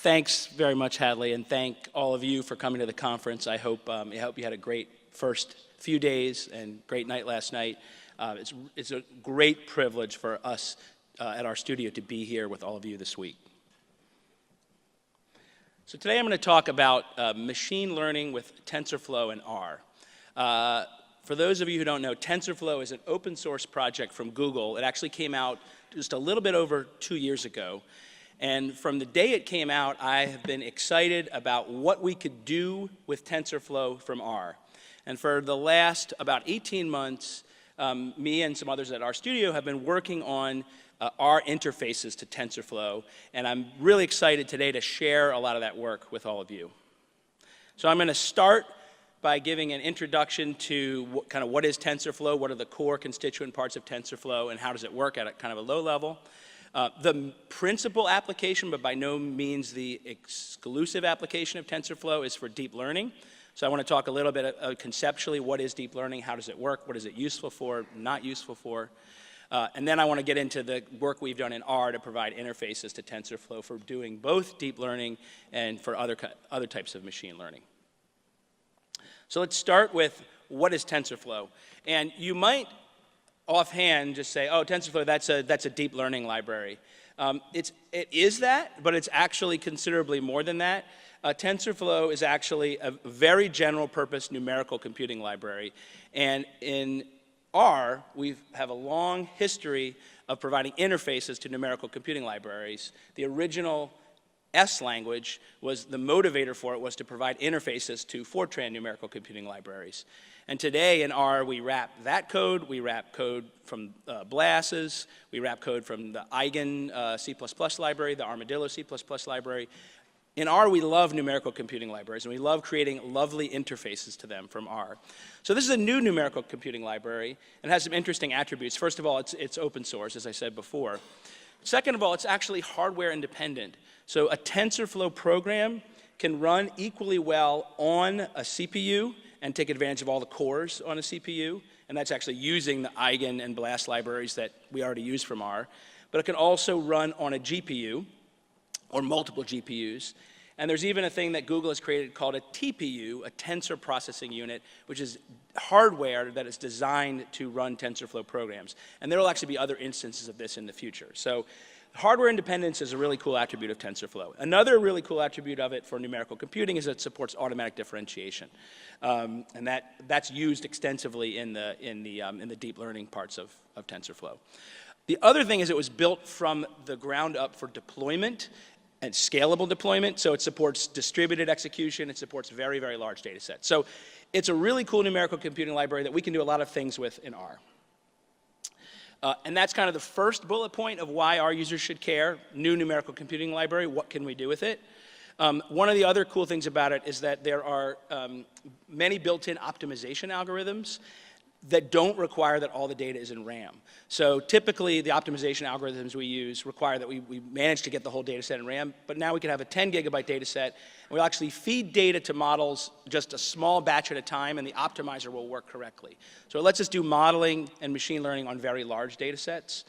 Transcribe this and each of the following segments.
Thanks very much, Hadley, and thank all of you for coming to the conference. I hope you had a great first few days and great night last night. It's a great privilege for us at our studio to be here with all of you this week. So today I'm going to talk about machine learning with TensorFlow and R. For those of you who don't know, TensorFlow is an open source project from Google. It actually came out just a little bit over 2 years ago. And from the day it came out, I have been excited about what we could do with TensorFlow from R. And for the last about 18 months, me and some others at our studio have been working on R interfaces to TensorFlow. And I'm really excited today to share a lot of that work with all of you. So I'm going to start by giving an introduction to what is TensorFlow, what are the core constituent parts of TensorFlow, and how does it work at a kind of a low level. The principal application, but by no means the exclusive application of TensorFlow, is for deep learning. So I want to talk a little bit conceptually, what is deep learning, how does it work, what is it useful for, not useful for. And then I want to get into the work we've done in R to provide interfaces to TensorFlow for doing both deep learning and for other types of machine learning. So let's start with what is TensorFlow. And you might offhand just say, oh, TensorFlow, that's a deep learning library. It is that, but it's actually considerably more than that. TensorFlow is actually a very general purpose numerical computing library. And in R, we have a long history of providing interfaces to numerical computing libraries. The original S language was the motivator for it was to provide interfaces to Fortran numerical computing libraries. And today in R, we wrap that code, we wrap code from BLASs, we wrap code from the Eigen C++ library, the Armadillo C++ library. In R, we love numerical computing libraries, and we love creating lovely interfaces to them from R. So this is a new numerical computing library, and has some interesting attributes. First of all, it's open source, as I said before. Second of all, it's actually hardware independent. So a TensorFlow program can run equally well on a CPU and take advantage of all the cores on a CPU, and that's actually using the Eigen and BLAS libraries that we already use from R. But it can also run on a GPU, or multiple GPUs. And there's even a thing that Google has created called a TPU, a tensor processing unit, which is hardware that is designed to run TensorFlow programs. And there will actually be other instances of this in the future. So hardware independence is a really cool attribute of TensorFlow. Another really cool attribute of it for numerical computing is it supports automatic differentiation. And that's used extensively in the deep learning parts of TensorFlow. The other thing is it was built from the ground up for deployment and scalable deployment, so it supports distributed execution, it supports very, very large data sets. So it's a really cool numerical computing library that we can do a lot of things with in R. And that's kind of the first bullet point of why our users should care. New numerical computing library, what can we do with it? One of the other cool things about it is that there are many built-in optimization algorithms that don't require that all the data is in RAM. So typically, the optimization algorithms we use require that we manage to get the whole data set in RAM, but now we can have a 10 gigabyte data set, and we'll actually feed data to models just a small batch at a time, and the optimizer will work correctly. So it lets us do modeling and machine learning on very large data sets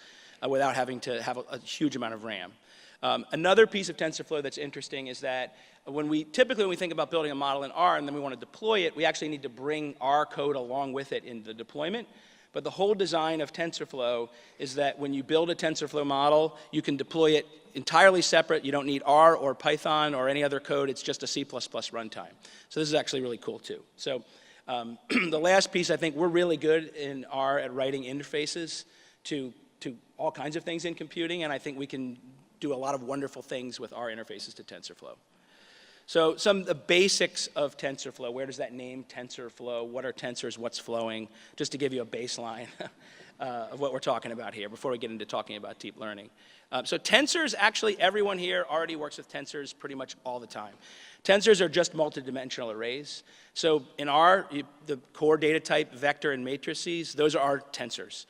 without having to have a huge amount of RAM. Another piece of TensorFlow that's interesting is that typically when we think about building a model in R and then we want to deploy it, we actually need to bring R code along with it in the deployment. But the whole design of TensorFlow is that when you build a TensorFlow model, you can deploy it entirely separate. You don't need R or Python or any other code. It's just a C++ runtime. So this is actually really cool too. So the last piece, I think we're really good in R at writing interfaces to all kinds of things in computing, and I think we can do a lot of wonderful things with our interfaces to TensorFlow. So some of the basics of TensorFlow. Where does that name TensorFlow? What are tensors? What's flowing? Just to give you a baseline of what we're talking about here before we get into talking about deep learning. So tensors, actually everyone here already works with tensors pretty much all the time. Tensors are just multidimensional arrays. So in R, the core data type, vector and matrices, those are our tensors.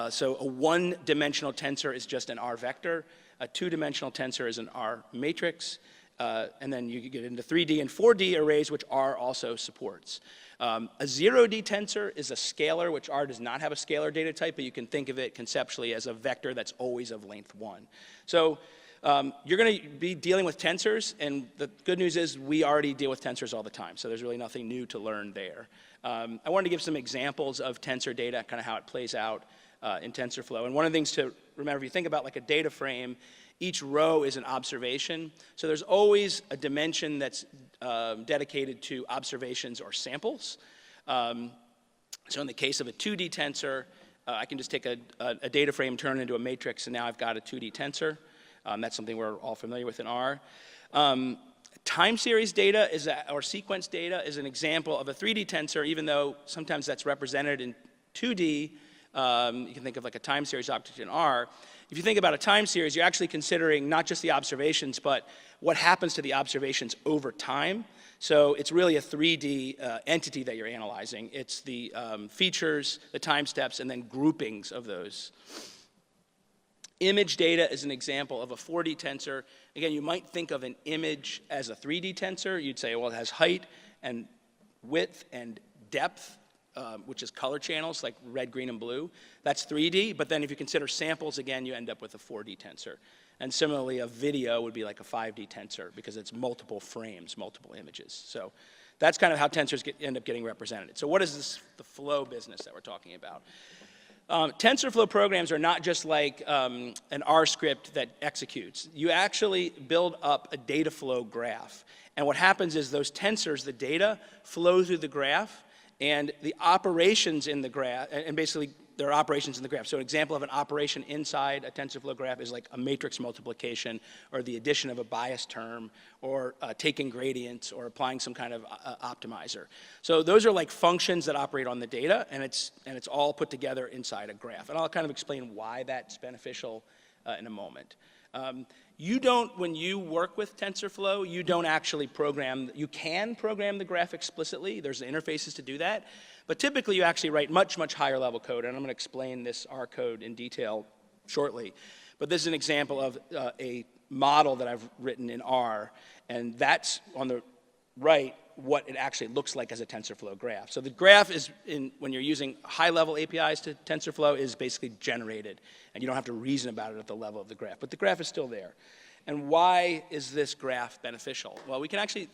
So a one-dimensional tensor is just an R vector. A two-dimensional tensor is an R matrix. And then you get into 3D and 4D arrays, which R also supports. A 0D tensor is a scalar, which R does not have a scalar data type, but you can think of it conceptually as a vector that's always of length 1. So you're going to be dealing with tensors, and the good news is we already deal with tensors all the time, so there's really nothing new to learn there. I wanted to give some examples of tensor data, kind of how it plays out in TensorFlow. And one of the things to remember, if you think about like a data frame, each row is an observation. So there's always a dimension that's dedicated to observations or samples. So in the case of a 2D tensor, I can just take a data frame, turn it into a matrix, and now I've got a 2D tensor. That's something we're all familiar with in R. Time series data or sequence data is an example of a 3D tensor, even though sometimes that's represented in 2D. You can think of like a time series object in R. If you think about a time series, you're actually considering not just the observations, but what happens to the observations over time. So it's really a 3D entity that you're analyzing. It's the features, the time steps, and then groupings of those. Image data is an example of a 4D tensor. Again, you might think of an image as a 3D tensor. You'd say, well, it has height and width and depth, which is color channels like red, green, and blue. That's 3D, but then if you consider samples, again, you end up with a 4D tensor. And similarly, a video would be like a 5D tensor because it's multiple frames, multiple images. So that's kind of how tensors end up getting represented. So what is this, the flow business that we're talking about? TensorFlow programs are not just like an R script that executes. You actually build up a dataflow graph. And what happens is those tensors, the data, flow through the graph, and the operations in the graph, and basically there are operations in the graph. So an example of an operation inside a TensorFlow graph is like a matrix multiplication, or the addition of a bias term, or taking gradients, or applying some kind of optimizer. So those are like functions that operate on the data, and it's all put together inside a graph. And I'll kind of explain why that's beneficial in a moment. You don't, when you work with TensorFlow, you don't actually program, you can program the graph explicitly. There's interfaces to do that. But typically you actually write much, much higher level code, and I'm going to explain this R code in detail shortly. But this is an example of a model that I've written in R, and that's on the right what it actually looks like as a TensorFlow graph. So the graph is, when you're using high-level APIs to TensorFlow, is basically generated, and you don't have to reason about it at the level of the graph. But the graph is still there. And why is this graph beneficial? Well, we can actually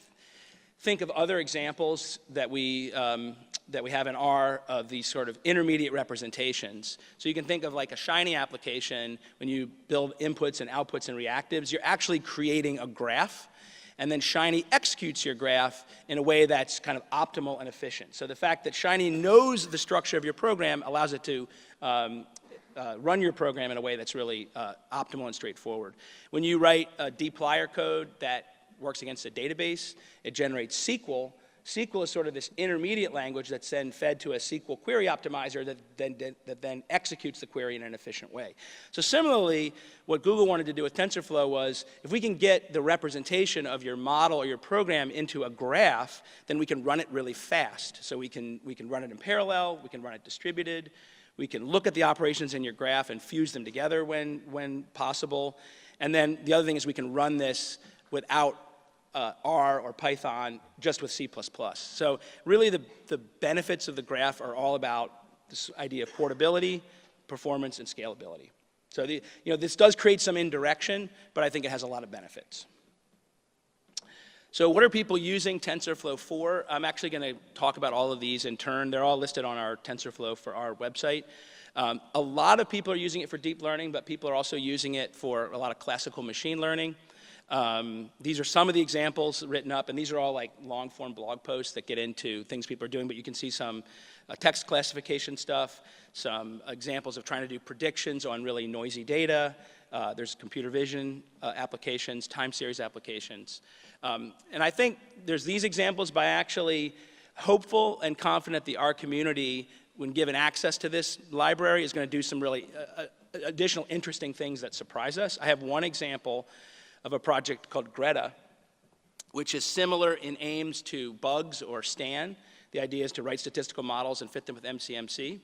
think of other examples that we have in R of these sort of intermediate representations. So you can think of like a Shiny application. When you build inputs and outputs and reactives, you're actually creating a graph, and then Shiny executes your graph in a way that's kind of optimal and efficient. So the fact that Shiny knows the structure of your program allows it to run your program in a way that's really optimal and straightforward. When you write a dplyr code that works against a database, it generates SQL. SQL is sort of this intermediate language that's then fed to a SQL query optimizer that then executes the query in an efficient way. So similarly, what Google wanted to do with TensorFlow was, if we can get the representation of your model or your program into a graph, then we can run it really fast. So we can run it in parallel, we can run it distributed, we can look at the operations in your graph and fuse them together when possible. And then the other thing is we can run this without R or Python, just with C++. So really the benefits of the graph are all about this idea of portability, performance, and scalability. So this does create some indirection, but I think it has a lot of benefits. So what are people using TensorFlow for? I'm actually going to talk about all of these in turn. They're all listed on our TensorFlow for our website. A lot of people are using it for deep learning, but people are also using it for a lot of classical machine learning. These are some of the examples written up, and these are all like long-form blog posts that get into things people are doing, but you can see some text classification stuff, some examples of trying to do predictions on really noisy data. There's computer vision applications, time series applications. And I think there's these examples by actually hopeful and confident the R community, when given access to this library, is going to do some really additional interesting things that surprise us. I have one example of a project called Greta, which is similar in aims to Bugs or Stan. The idea is to write statistical models and fit them with MCMC.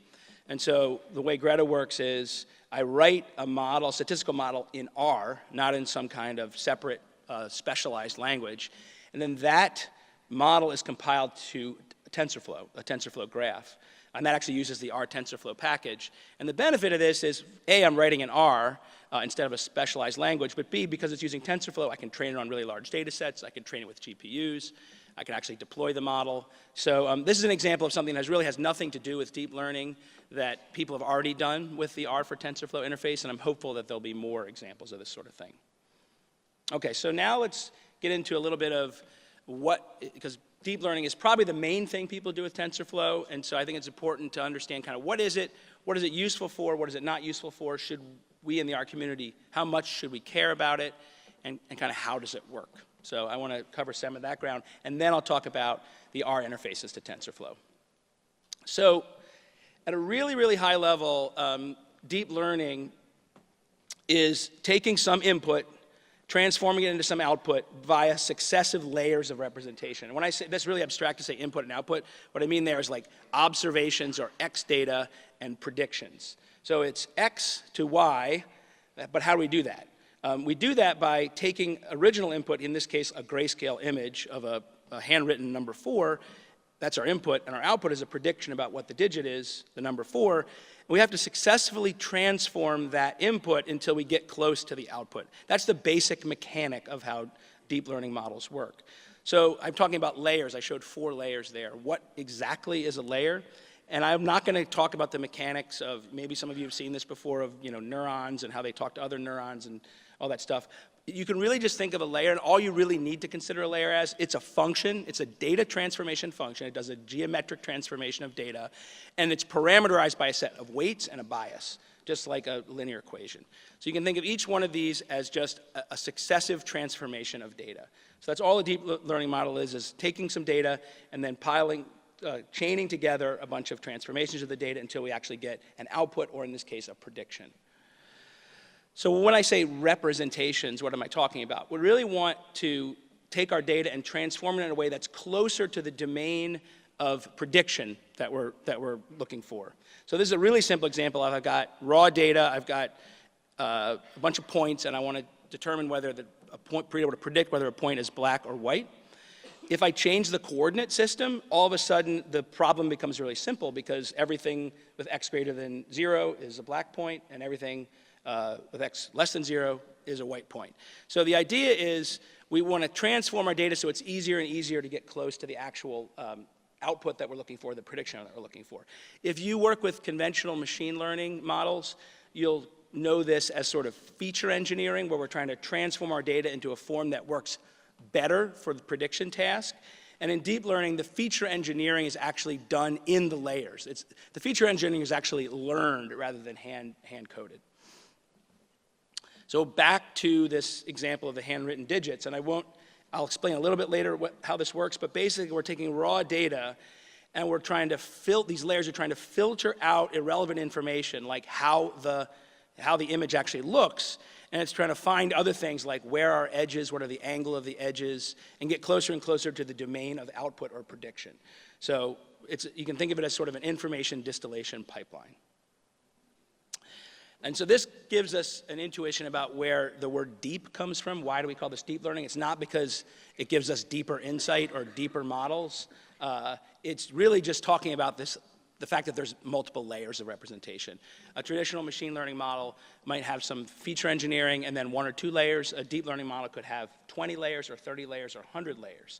And so the way Greta works is I write a model, statistical model in R, not in some kind of separate specialized language, and then that model is compiled to TensorFlow, a TensorFlow graph. And that actually uses the R TensorFlow package. And the benefit of this is, A, I'm writing in R instead of a specialized language, but B, because it's using TensorFlow, I can train it on really large data sets, I can train it with GPUs, I can actually deploy the model. So this is an example of something that really has nothing to do with deep learning that people have already done with the R for TensorFlow interface, and I'm hopeful that there'll be more examples of this sort of thing. Okay, so now let's get into a little bit of because deep learning is probably the main thing people do with TensorFlow, and so I think it's important to understand kind of what is it useful for, what is it not useful for, should we in the R community, how much should we care about it, and kind of how does it work. So I want to cover some of that ground, and then I'll talk about the R interfaces to TensorFlow. So at a really, really high level, deep learning is taking some input, transforming it into some output via successive layers of representation. And when I say, that's really abstract to say input and output, what I mean there is like observations or X data and predictions. So it's X to Y, but how do we do that? We do that by taking original input, in this case a grayscale image of a handwritten number 4, that's our input, and our output is a prediction about what the digit is, the number 4. And we have to successfully transform that input until we get close to the output. That's the basic mechanic of how deep learning models work. So I'm talking about layers. I showed 4 layers there. What exactly is a layer? And I'm not going to talk about the mechanics of, maybe some of you have seen this before, of neurons and how they talk to other neurons and all that stuff. You can really just think of a layer, and all you really need to consider a layer as, it's a function, it's a data transformation function. It does a geometric transformation of data, and it's parameterized by a set of weights and a bias, just like a linear equation. So you can think of each one of these as just a successive transformation of data. So that's all a deep learning model is taking some data and then chaining together a bunch of transformations of the data until we actually get an output, or in this case, a prediction. So when I say representations, what am I talking about? We really want to take our data and transform it in a way that's closer to the domain of prediction that we're looking for. So this is a really simple example. I've got raw data, I've got a bunch of points, and I want to determine whether be able to predict whether a point is black or white. If I change the coordinate system, all of a sudden the problem becomes really simple, because everything with x greater than 0 is a black point, and everything with x less than 0 is a white point. So the idea is we want to transform our data so it's easier and easier to get close to the actual output that we're looking for, the prediction that we're looking for. If you work with conventional machine learning models, you'll know this as sort of feature engineering, where we're trying to transform our data into a form that works better for the prediction task. And in deep learning, the feature engineering is actually done in the layers. The feature engineering is actually learned rather than hand-coded. So back to this example of the handwritten digits, and I'll explain a little bit later how this works, but basically we're taking raw data and we're trying to these layers are trying to filter out irrelevant information, like how the image actually looks, and it's trying to find other things like where are edges, what are the angle of the edges, and get closer and closer to the domain of output or prediction. So you can think of it as sort of an information distillation pipeline. And so this gives us an intuition about where the word deep comes from. Why do we call this deep learning? It's not because it gives us deeper insight or deeper models. It's really just talking about the fact that there's multiple layers of representation. A traditional machine learning model might have some feature engineering and then 1 or 2 layers. A deep learning model could have 20 layers or 30 layers or 100 layers.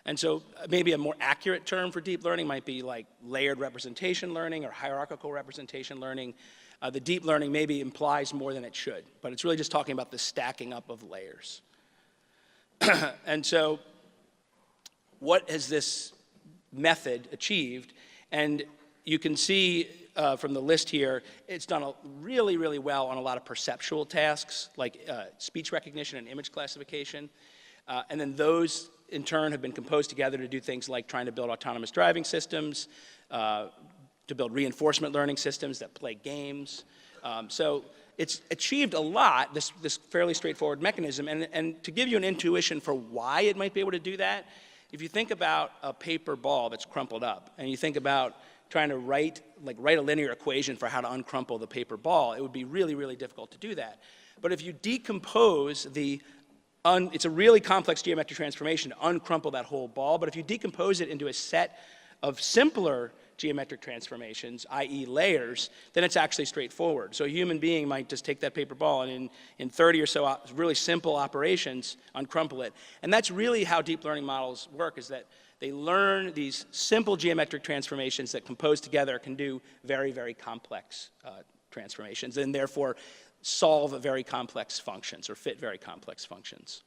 And so maybe a more accurate term for deep learning might be like layered representation learning or hierarchical representation learning. The deep learning maybe implies more than it should, but it's really just talking about the stacking up of layers. And so what has this method achieved? And you can see from the list here, it's done really, really well on a lot of perceptual tasks, like speech recognition and image classification. And then those, in turn, have been composed together to do things like trying to build autonomous driving systems, to build reinforcement learning systems that play games. So it's achieved a lot, this fairly straightforward mechanism. And to give you an intuition for why it might be able to do that, if you think about a paper ball that's crumpled up, and you think about trying to write a linear equation for how to uncrumple the paper ball, it would be really, really difficult to do that. But if you decompose it's a really complex geometric transformation to uncrumple that whole ball, but if you decompose it into a set of simpler geometric transformations, i.e. layers, then it's actually straightforward. So a human being might just take that paper ball and in 30 or so really simple operations, uncrumple it. And that's really how deep learning models work, is that they learn these simple geometric transformations that compose together can do very, very complex transformations, and therefore solve very complex functions or fit very complex functions.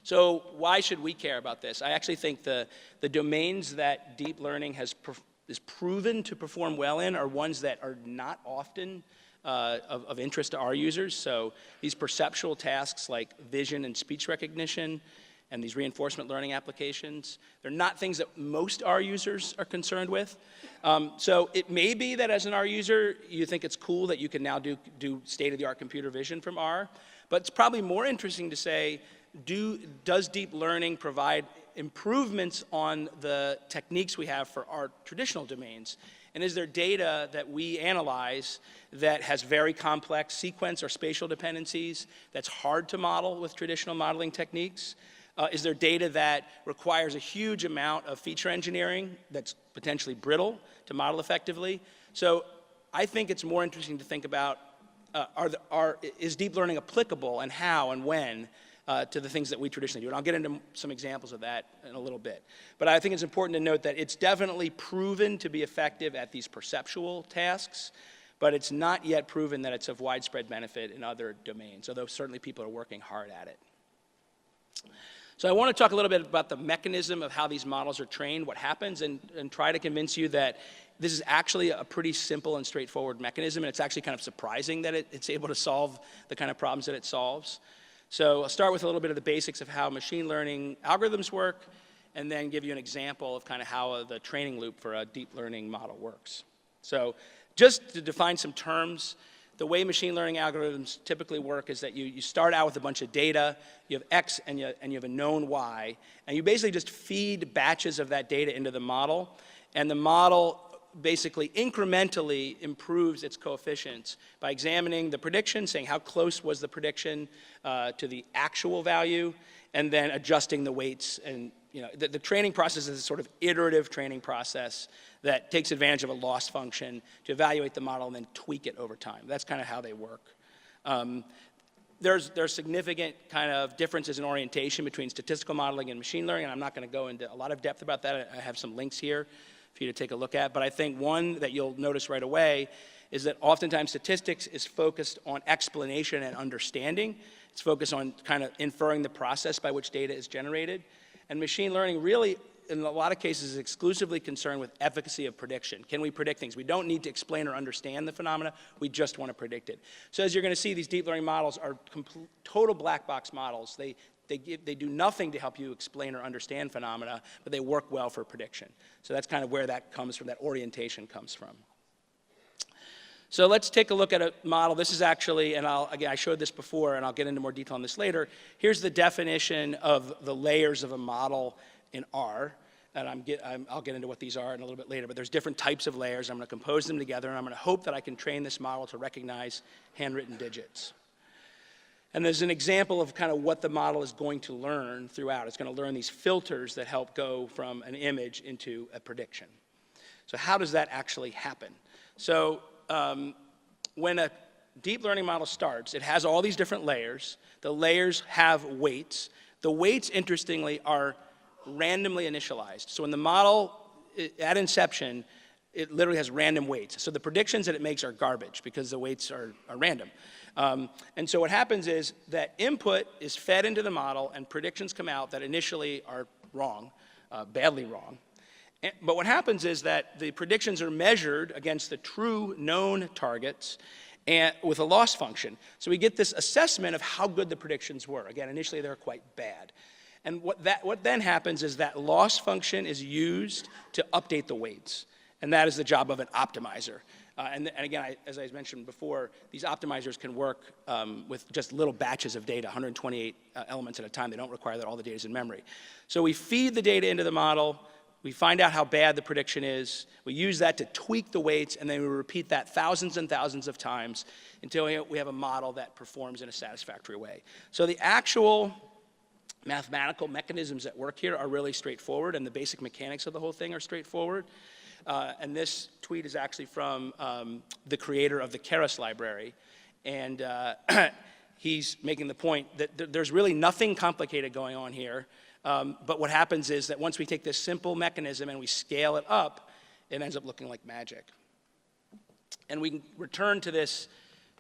So why should we care about this? I actually think the domains that deep learning is proven to perform well in are ones that are not often of interest to our users. So these perceptual tasks like vision and speech recognition and these reinforcement learning applications, they're not things that most R users are concerned with. So it may be that as an R user, you think it's cool that you can now do state-of-the-art computer vision from R, but it's probably more interesting to say, does deep learning provide improvements on the techniques we have for our traditional domains? And is there data that we analyze that has very complex sequence or spatial dependencies that's hard to model with traditional modeling techniques? Is there data that requires a huge amount of feature engineering that's potentially brittle to model effectively? So I think it's more interesting to think about, is deep learning applicable, and how and when to the things that we traditionally do. And I'll get into some examples of that in a little bit. But I think it's important to note that it's definitely proven to be effective at these perceptual tasks, but it's not yet proven that it's of widespread benefit in other domains, although certainly people are working hard at it. So I want to talk a little bit about the mechanism of how these models are trained, what happens, and try to convince you that this is actually a pretty simple and straightforward mechanism, and it's actually kind of surprising that it's able to solve the kind of problems that it solves. So I'll start with a little bit of the basics of how machine learning algorithms work, and then give you an example of kind of how the training loop for a deep learning model works. So just to define some terms, the way machine learning algorithms typically work is that you start out with a bunch of data, you have X and you have a known Y, and you basically just feed batches of that data into the model, and the model basically incrementally improves its coefficients by examining the prediction, saying how close was the prediction to the actual value, and then adjusting the weights. And the training process is a sort of iterative training process that takes advantage of a loss function to evaluate the model and then tweak it over time. That's kind of how they work. There's significant kind of differences in orientation between statistical modeling and machine learning, and I'm not going to go into a lot of depth about that. I have some links here for you to take a look at. But I think one that you'll notice right away is that oftentimes statistics is focused on explanation and understanding. It's focused on kind of inferring the process by which data is generated. And machine learning really, in a lot of cases, is exclusively concerned with efficacy of prediction. Can we predict things? We don't need to explain or understand the phenomena. We just want to predict it. So as you're going to see, these deep learning models are total black box models. They do nothing to help you explain or understand phenomena, but they work well for prediction. So that's kind of where that comes from, that orientation comes from. So let's take a look at a model. This is actually, and again, I showed this before, and I'll get into more detail on this later. Here's the definition of the layers of a model in R, and I'll get into what these are in a little bit later, but there's different types of layers. I'm going to compose them together, and I'm going to hope that I can train this model to recognize handwritten digits. And there's an example of kind of what the model is going to learn throughout. It's going to learn these filters that help go from an image into a prediction. So how does that actually happen? So when a deep learning model starts, it has all these different layers. The layers have weights. The weights, interestingly, are randomly initialized. So when the model, at inception, it literally has random weights. So the predictions that it makes are garbage because the weights are random. And so what happens is that input is fed into the model and predictions come out that initially are wrong, badly wrong. But what happens is that the predictions are measured against the true known targets and with a loss function. So we get this assessment of how good the predictions were. Again, initially they're quite bad. And what then happens is that loss function is used to update the weights. And that is the job of an optimizer. And again, as I mentioned before, these optimizers can work with just little batches of data, 128 elements at a time. They don't require that all the data is in memory. So we feed the data into the model. We find out how bad the prediction is. We use that to tweak the weights, and then we repeat that thousands and thousands of times until we have a model that performs in a satisfactory way. So the actual mathematical mechanisms at work here are really straightforward, and the basic mechanics of the whole thing are straightforward. And this tweet is actually from the creator of the Keras library. And he's making the point that there's really nothing complicated going on here. But what happens is that once we take this simple mechanism and we scale it up, it ends up looking like magic. And we can return to this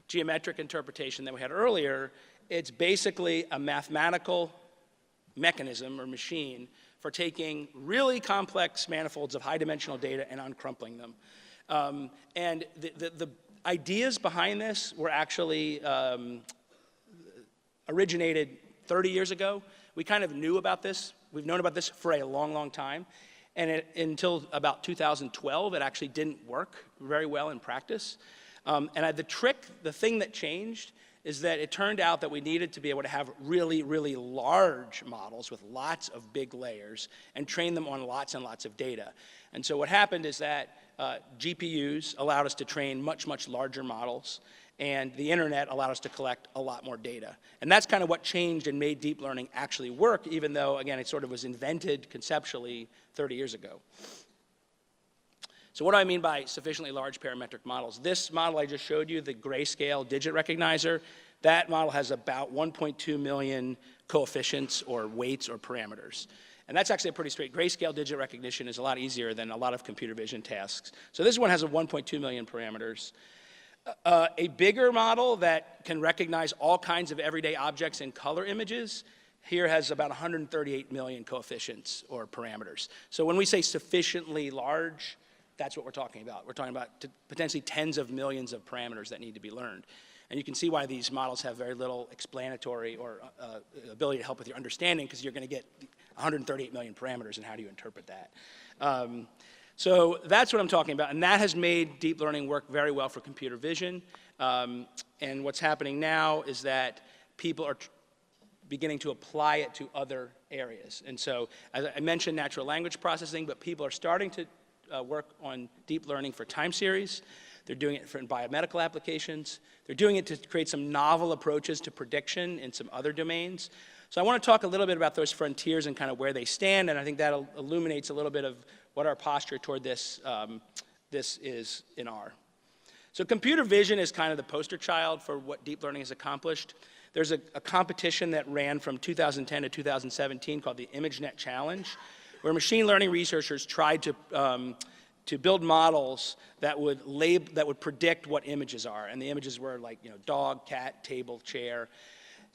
geometric interpretation that we had earlier. It's basically a mathematical mechanism or machine for taking really complex manifolds of high-dimensional data and uncrumpling them. And the ideas behind this were actually originated 30 years ago. We kind of knew about this. We've known about this for a long, long time. And until about 2012, it actually didn't work very well in practice. The thing that changed is that it turned out that we needed to be able to have really, really large models with lots of big layers and train them on lots and lots of data. And so what happened is that GPUs allowed us to train much, much larger models, and the internet allowed us to collect a lot more data. And that's kind of what changed and made deep learning actually work, even though, again, it sort of was invented conceptually 30 years ago. So what do I mean by sufficiently large parametric models? This model I just showed you, the grayscale digit recognizer, that model has about 1.2 million coefficients or weights or parameters. And that's actually a pretty straight. Grayscale digit recognition is a lot easier than a lot of computer vision tasks. So this one has a 1.2 million parameters. A bigger model that can recognize all kinds of everyday objects in color images here has about 138 million coefficients or parameters. So when we say sufficiently large, that's what we're talking about. We're talking about potentially tens of millions of parameters that need to be learned. And you can see why these models have very little explanatory or ability to help with your understanding, because you're going to get 138 million parameters, and how do you interpret that? So that's what I'm talking about, and that has made deep learning work very well for computer vision. And what's happening now is that people are beginning to apply it to other areas. And so, as I mentioned, natural language processing, but people are starting to work on deep learning for time series. They're doing it for biomedical applications. They're doing it to create some novel approaches to prediction in some other domains. So I want to talk a little bit about those frontiers and kind of where they stand, and I think that illuminates a little bit of what our posture toward this is in R. So computer vision is kind of the poster child for what deep learning has accomplished. There's a competition that ran from 2010 to 2017 called the ImageNet Challenge, where machine learning researchers tried to build models that would predict what images are. And the images were like, dog, cat, table, chair.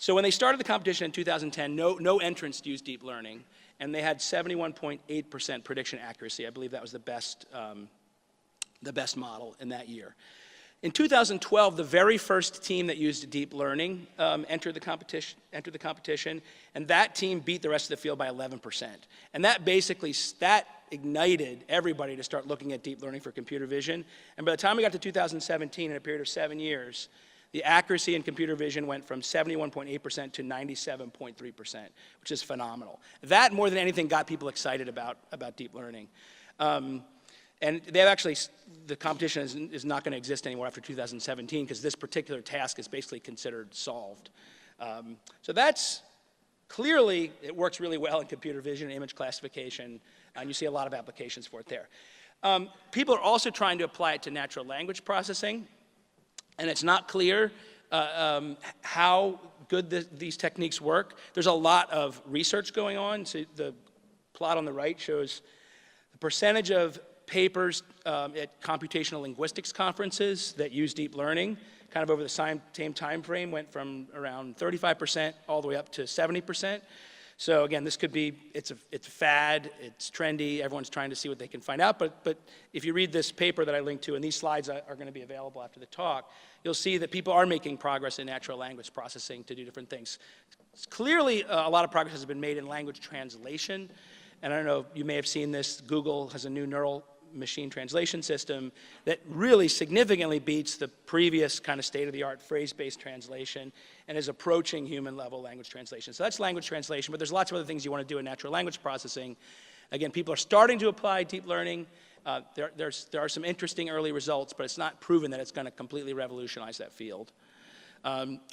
So when they started the competition in 2010, no entrants used deep learning, and they had 71.8% prediction accuracy. I believe that was the best model in that year. In 2012, the very first team that used deep learning entered the competition, and that team beat the rest of the field by 11%. And that basically ignited everybody to start looking at deep learning for computer vision. And by the time we got to 2017, in a period of 7 years, the accuracy in computer vision went from 71.8% to 97.3%, which is phenomenal. That, more than anything, got people excited about deep learning. And the competition is not going to exist anymore after 2017, because this particular task is basically considered solved. So that's clearly, it works really well in computer vision and image classification, and you see a lot of applications for it there. People are also trying to apply it to natural language processing, and it's not clear how good these techniques work. There's a lot of research going on. So the plot on the right shows the percentage of papers at computational linguistics conferences that use deep learning, kind of over the same time frame, went from around 35% all the way up to 70%. So again, this could be, it's a fad, it's trendy, everyone's trying to see what they can find out, but if you read this paper that I linked to, and these slides are going to be available after the talk, you'll see that people are making progress in natural language processing to do different things. Clearly, a lot of progress has been made in language translation, and I don't know, you may have seen this, Google has a new neural machine translation system that really significantly beats the previous kind of state-of-the-art phrase-based translation and is approaching human-level language translation. So that's language translation, but there's lots of other things you want to do in natural language processing. Again, people are starting to apply deep learning. There are some interesting early results, but it's not proven that it's going to completely revolutionize that field.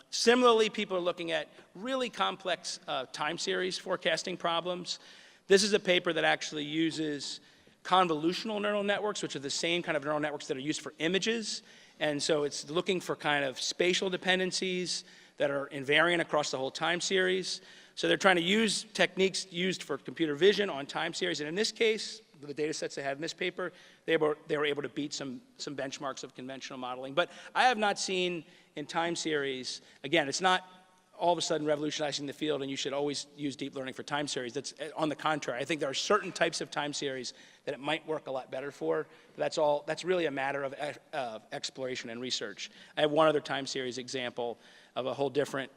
Similarly, people are looking at really complex time series forecasting problems. This is a paper that actually uses convolutional neural networks, which are the same kind of neural networks that are used for images. And so it's looking for kind of spatial dependencies that are invariant across the whole time series. So they're trying to use techniques used for computer vision on time series. And in this case, the data sets they had in this paper, they were able to beat some benchmarks of conventional modeling. But I have not seen in time series, again, it's not all of a sudden revolutionizing the field and you should always use deep learning for time series. That's on the contrary. I think there are certain types of time series that it might work a lot better for. But that's really a matter of exploration and research. I have one other time series example of a whole different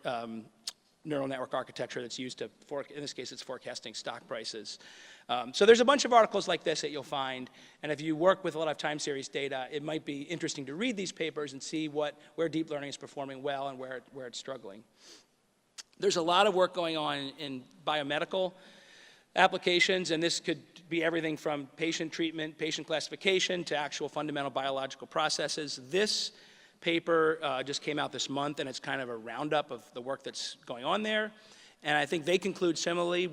neural network architecture that's used to, in this case, it's forecasting stock prices. So there's a bunch of articles like this that you'll find, and if you work with a lot of time series data, it might be interesting to read these papers and see where deep learning is performing well and where it's struggling. There's a lot of work going on in biomedical applications, and this could be everything from patient treatment, patient classification, to actual fundamental biological processes. This paper just came out this month, and it's kind of a roundup of the work that's going on there. And I think they conclude similarly.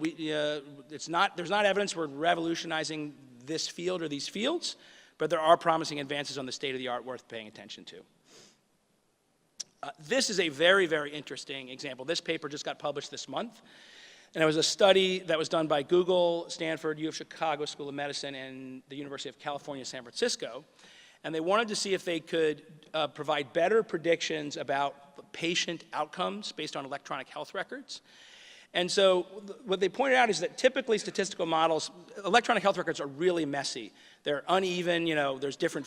There's not evidence we're revolutionizing this field or these fields, but there are promising advances on the state of the art worth paying attention to. This is a very, very interesting example. This paper just got published this month, and it was a study that was done by Google, Stanford, U of Chicago School of Medicine, and the University of California, San Francisco. And they wanted to see if they could provide better predictions about patient outcomes based on electronic health records. And so what they pointed out is that typically statistical models, electronic health records are really messy. They're uneven, there's different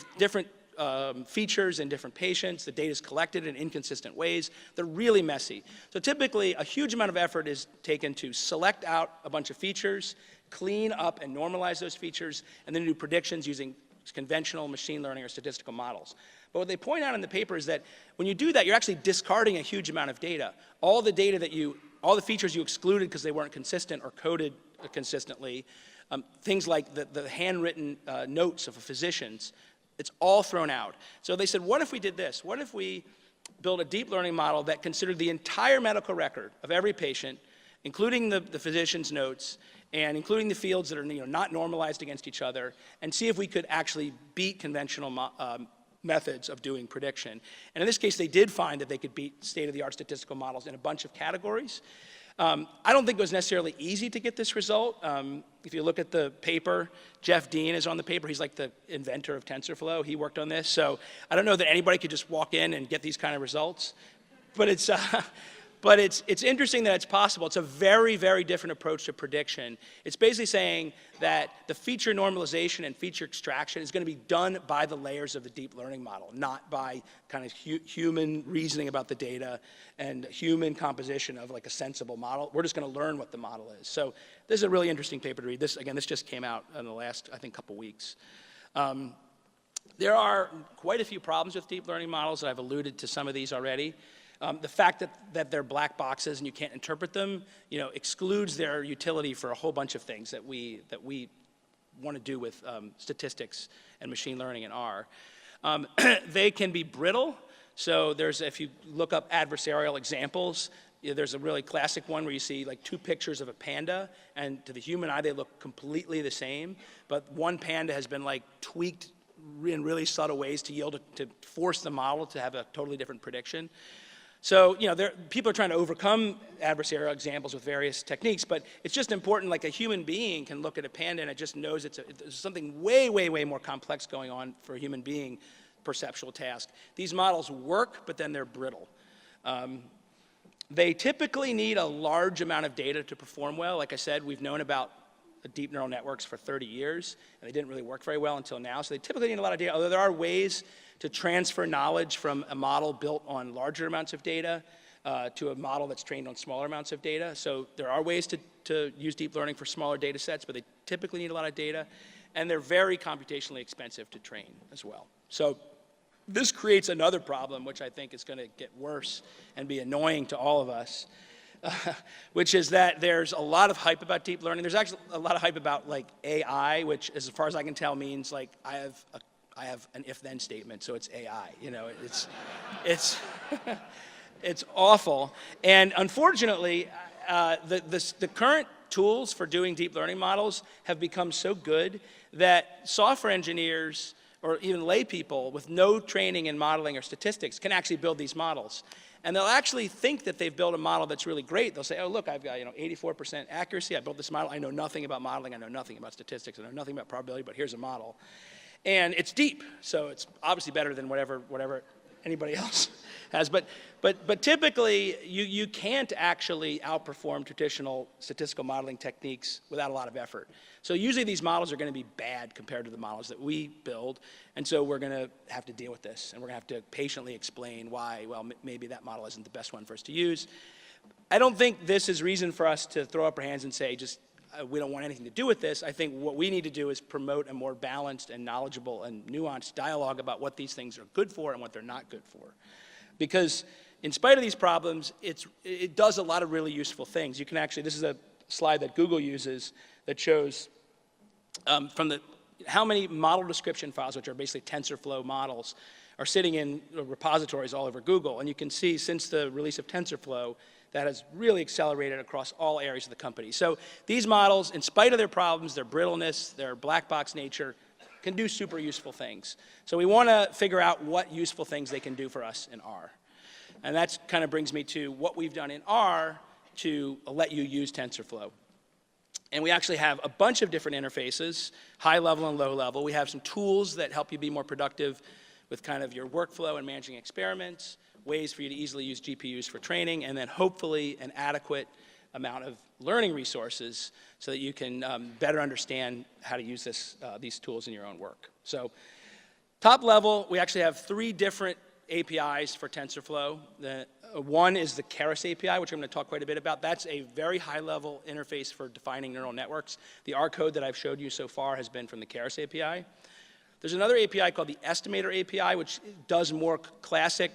features in different patients. The data is collected in inconsistent ways. They're really messy. So typically, a huge amount of effort is taken to select out a bunch of features, clean up and normalize those features, and then do predictions using conventional machine learning or statistical models. But what they point out in the paper is that when you do that, you're actually discarding a huge amount of data. All the features you excluded because they weren't consistent or coded consistently, things like the handwritten notes of physicians, it's all thrown out. So they said, what if we did this? What if we built a deep learning model that considered the entire medical record of every patient, including the physician's notes, and including the fields that are not normalized against each other, and see if we could actually beat conventional methods of doing prediction. And in this case, they did find that they could beat state-of-the-art statistical models in a bunch of categories. I don't think it was necessarily easy to get this result. If you look at the paper, Jeff Dean is on the paper. He's like the inventor of TensorFlow. He worked on this. So I don't know that anybody could just walk in and get these kind of results. But it's interesting that it's possible. It's a very, very different approach to prediction. It's basically saying that the feature normalization and feature extraction is going to be done by the layers of the deep learning model, not by kind of human reasoning about the data and human composition of like a sensible model. We're just going to learn what the model is. So this is a really interesting paper to read. This just came out in the last, I think, couple weeks. There are quite a few problems with deep learning models. I've alluded to some of these already. The fact that they're black boxes and you can't interpret them, excludes their utility for a whole bunch of things that we want to do with statistics and machine learning in R. They can be brittle. So if you look up adversarial examples, there's a really classic one where you see like two pictures of a panda, and to the human eye they look completely the same, but one panda has been like tweaked in really subtle ways to force the model to have a totally different prediction. So, people are trying to overcome adversarial examples with various techniques, but it's just important, like a human being can look at a panda and it just knows there's something way, way, way more complex going on for a human being perceptual task. These models work, but then they're brittle. They typically need a large amount of data to perform well. Like I said, we've known about deep neural networks for 30 years, and they didn't really work very well until now. So they typically need a lot of data, although there are ways to transfer knowledge from a model built on larger amounts of data to a model that's trained on smaller amounts of data. So there are ways to use deep learning for smaller data sets, but they typically need a lot of data, and they're very computationally expensive to train as well. So this creates another problem, which I think is going to get worse and be annoying to all of us, which is that there's a lot of hype about deep learning. There's actually a lot of hype about like AI, which as far as I can tell means like I have an if-then statement, so it's AI. It's awful. And unfortunately, the current tools for doing deep learning models have become so good that software engineers or even lay people with no training in modeling or statistics can actually build these models. And they'll actually think that they've built a model that's really great. They'll say, oh, look, I've got 84% accuracy. I built this model. I know nothing about modeling. I know nothing about statistics. I know nothing about probability, but here's a model. And it's deep, so it's obviously better than whatever anybody else has. But typically, you can't actually outperform traditional statistical modeling techniques without a lot of effort. So usually these models are going to be bad compared to the models that we build, and so we're going to have to deal with this, and we're going to have to patiently explain why, well, maybe that model isn't the best one for us to use. I don't think this is reason for us to throw up our hands and say, just we don't want anything to do with this. I think what we need to do is promote a more balanced and knowledgeable and nuanced dialogue about what these things are good for and what they're not good for. Because in spite of these problems, it does a lot of really useful things. You can actually, this is a slide that Google uses that shows how many model description files, which are basically TensorFlow models, are sitting in repositories all over Google. And you can see since the release of TensorFlow, that has really accelerated across all areas of the company. So these models, in spite of their problems, their brittleness, their black box nature, can do super useful things. So we want to figure out what useful things they can do for us in R. And that kind of brings me to what we've done in R to let you use TensorFlow. And we actually have a bunch of different interfaces, high level and low level. We have some tools that help you be more productive with kind of your workflow and managing experiments, ways for you to easily use GPUs for training, and then hopefully an adequate amount of learning resources so that you can better understand how to use these tools in your own work. So top level, we actually have 3 different APIs for TensorFlow. One is the Keras API, which I'm going to talk quite a bit about. That's a very high-level interface for defining neural networks. The R code that I've showed you so far has been from the Keras API. There's another API called the Estimator API, which does more classic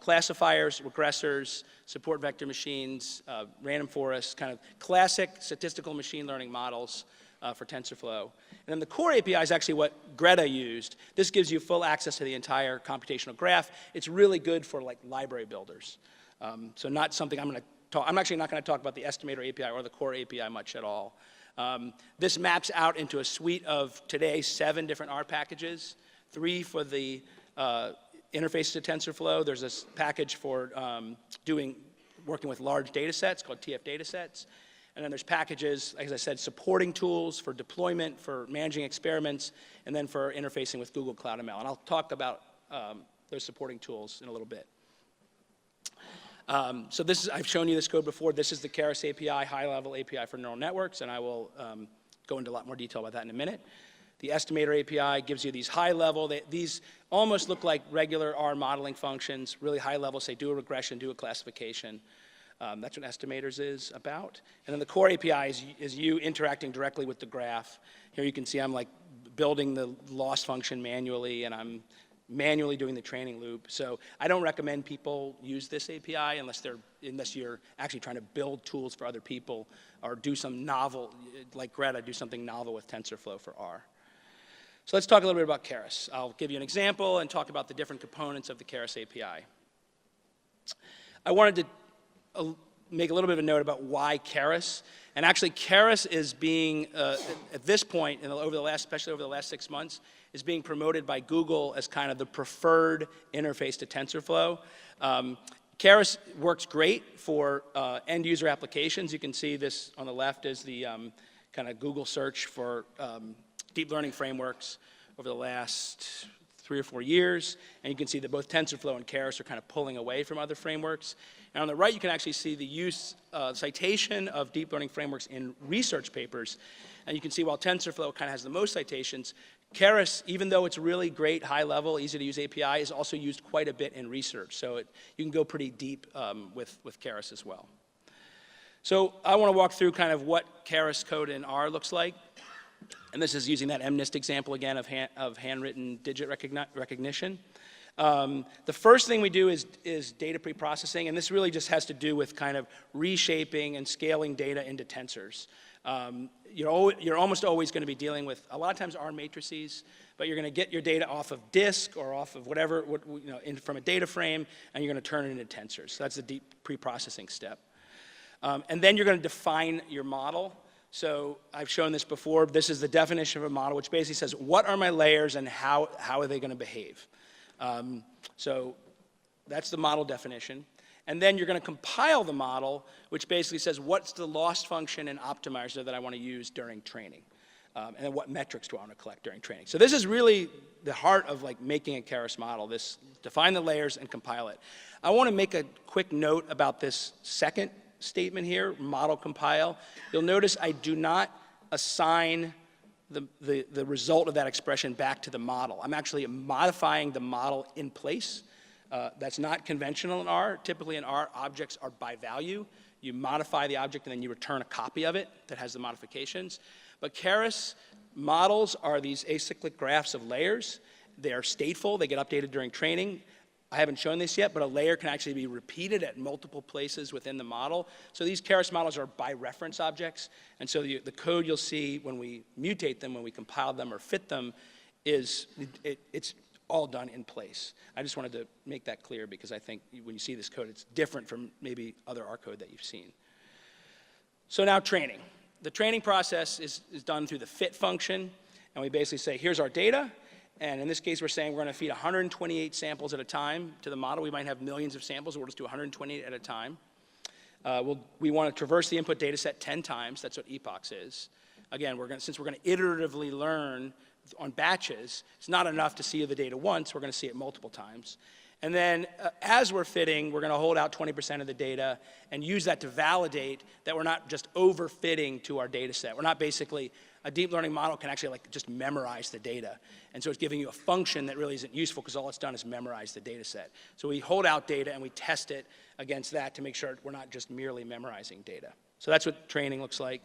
classifiers, regressors, support vector machines, random forests, kind of classic statistical machine learning models for TensorFlow. And then the core API is actually what Greta used. This gives you full access to the entire computational graph. It's really good for like library builders. So not something I'm going to talk, I'm actually not going to talk about the Estimator API or the core API much at all. This maps out into a suite of today 7 different R packages, 3 for the interface to TensorFlow. There's this package for working with large data sets called TF data sets. And then there's packages, as I said, supporting tools for deployment, for managing experiments, and then for interfacing with Google Cloud ML. And I'll talk about those supporting tools in a little bit. So I've shown you this code before. This is the Keras API, high-level API for neural networks, and I will go into a lot more detail about that in a minute. The Estimator API gives you these high-level, these almost look like regular R modeling functions, really high-level, say do a regression, do a classification. That's what Estimators is about. And then the core API is you interacting directly with the graph. Here you can see I'm like building the loss function manually, and I'm manually doing the training loop. So I don't recommend people use this API unless you're actually trying to build tools for other people or do some novel, like Greta, do something novel with TensorFlow for R. So let's talk a little bit about Keras. I'll give you an example and talk about the different components of the Keras API. I wanted to make a little bit of a note about why Keras. And actually, Keras is being, at this point, especially over the last 6 months, is being promoted by Google as kind of the preferred interface to TensorFlow. Keras works great for end-user applications. You can see this on the left is the kind of Google search for deep learning frameworks over the last 3 or 4 years. And you can see that both TensorFlow and Keras are kind of pulling away from other frameworks. And on the right, you can actually see the citation of deep learning frameworks in research papers. And you can see while TensorFlow kind of has the most citations, Keras, even though it's really great, high-level, easy-to-use API, is also used quite a bit in research. So you can go pretty deep with Keras as well. So I want to walk through kind of what Keras code in R looks like. And this is using that MNIST example again of handwritten digit recognition. The first thing we do is data preprocessing, and this really just has to do with kind of reshaping and scaling data into tensors. You're almost always going to be dealing with, a lot of times, R matrices, but you're going to get your data off of disk or off of whatever, from a data frame, and you're going to turn it into tensors. So that's the deep preprocessing step. And then you're going to define your model. So I've shown this before. This is the definition of a model, which basically says, what are my layers and how are they going to behave? So that's the model definition. And then you're going to compile the model, which basically says, what's the loss function and optimizer that I want to use during training? And then what metrics do I want to collect during training? So this is really the heart of like making a Keras model, this define the layers and compile it. I want to make a quick note about this second statement here, model compile. You'll notice I do not assign the result of that expression back to the model. I'm actually modifying the model in place. That's not conventional in R. Typically in R, objects are by value. You modify the object and then you return a copy of it that has the modifications. But Keras models are these acyclic graphs of layers. They're stateful. They get updated during training. I haven't shown this yet, but a layer can actually be repeated at multiple places within the model. So these Keras models are by reference objects. And so the code you'll see when we mutate them, when we compile them or fit them, it's all done in place. I just wanted to make that clear because I think when you see this code, it's different from maybe other R code that you've seen. So now training. The training process is done through the fit function, and we basically say, here's our data, and in this case, we're saying we're going to feed 128 samples at a time to the model. We might have millions of samples, so we'll just do 128 at a time. We want to traverse the input data set 10 times. That's what epochs is. Again, since we're going to iteratively learn on batches, it's not enough to see the data once. We're going to see it multiple times. And then as we're fitting, we're going to hold out 20% of the data and use that to validate that we're not just overfitting to our data set. We're not basically, a deep learning model can actually like just memorize the data. And so it's giving you a function that really isn't useful because all it's done is memorize the data set. So we hold out data and we test it against that to make sure we're not just merely memorizing data. So that's what training looks like.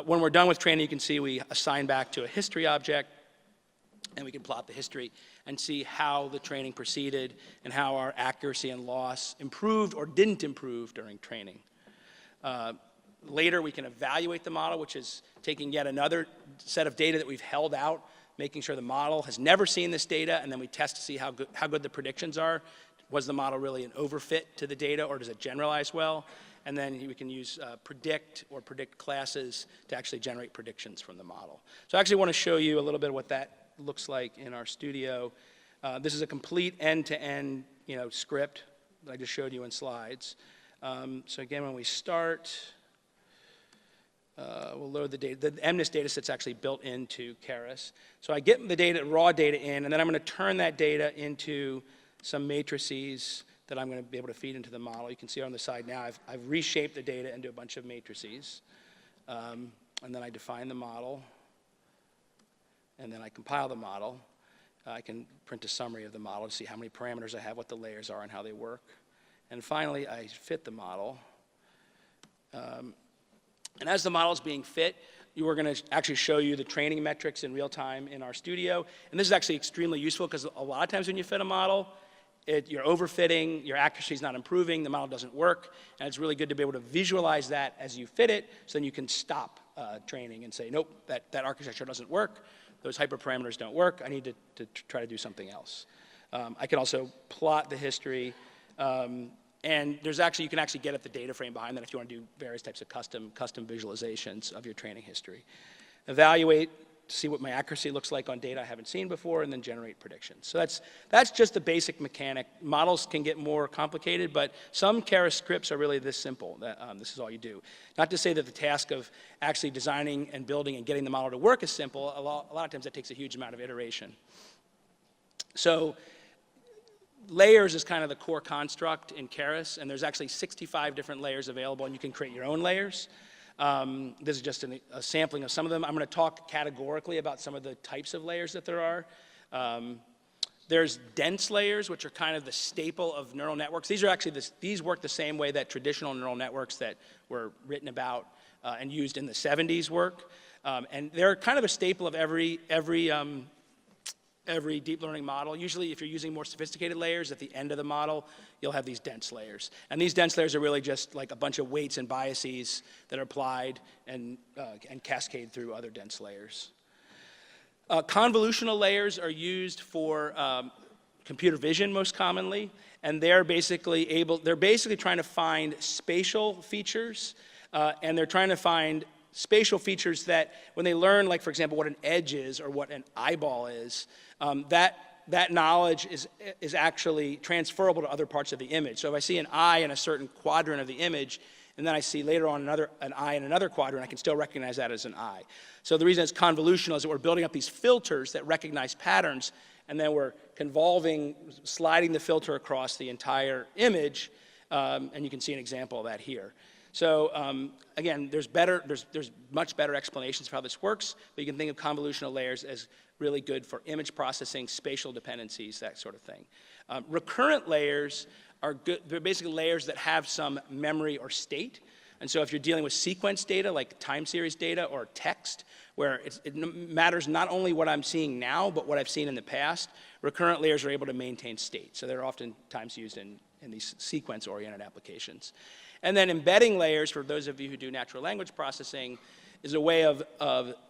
When we're done with training, you can see we assign back to a history object, and we can plot the history and see how the training proceeded and how our accuracy and loss improved or didn't improve during training. Later, we can evaluate the model, which is taking yet another set of data that we've held out, making sure the model has never seen this data, and then we test to see how good the predictions are. Was the model really an overfit to the data, or does it generalize well? And then we can use predict or predict classes to actually generate predictions from the model. So I actually want to show you a little bit of what that looks like in our studio. This is a complete end-to-end script that I just showed you in slides. So again, when we start, we'll load the data. The MNIST data set's actually built into Keras. So I get the data, raw data in, and then I'm going to turn that data into some matrices that I'm going to be able to feed into the model. You can see on the side now, I've reshaped the data into a bunch of matrices. And then I define the model. And then I compile the model. I can print a summary of the model to see how many parameters I have, what the layers are, and how they work. And finally, I fit the model. And as the model is being fit, we're going to actually show you the training metrics in real time in our studio. And this is actually extremely useful because a lot of times when you fit a model, you're overfitting, your accuracy is not improving, the model doesn't work, and it's really good to be able to visualize that as you fit it, so then you can stop training and say, nope, that architecture doesn't work. Those hyperparameters don't work. I need to try to do something else. I can also plot the history. And you can actually get at the data frame behind that if you want to do various types of custom visualizations of your training history. Evaluate to see what my accuracy looks like on data I haven't seen before, and then generate predictions. So that's just the basic mechanic. Models can get more complicated, but some Keras scripts are really this simple. This is all you do. Not to say that the task of actually designing and building and getting the model to work is simple. A lot of times that takes a huge amount of iteration. So layers is kind of the core construct in Keras, and there's actually 65 different layers available, and you can create your own layers. This is just a sampling of some of them. I'm going to talk categorically about some of the types of layers that there are. There's dense layers, which are kind of the staple of neural networks. These work the same way that traditional neural networks that were written about and used in the 70s work. And they're kind of a staple of every deep learning model. Usually, if you're using more sophisticated layers, at the end of the model, you'll have these dense layers. And these dense layers are really just like a bunch of weights and biases that are applied and cascade through other dense layers. Convolutional layers are used for computer vision most commonly, and they're basically trying to find spatial features, and they're trying to find spatial features that when they learn, like for example, what an edge is or what an eyeball is, that knowledge is actually transferable to other parts of the image. So if I see an eye in a certain quadrant of the image, and then I see later on an eye in another quadrant, I can still recognize that as an eye. So the reason it's convolutional is that we're building up these filters that recognize patterns, and then we're sliding the filter across the entire image, and you can see an example of that here. So again, there's much better explanations for how this works, but you can think of convolutional layers as really good for image processing, spatial dependencies, that sort of thing. Recurrent layers are good. They're basically layers that have some memory or state. And so if you're dealing with sequence data, like time series data or text, where it matters not only what I'm seeing now, but what I've seen in the past, recurrent layers are able to maintain state. So they're oftentimes used in these sequence-oriented applications. And then embedding layers, for those of you who do natural language processing, is a way of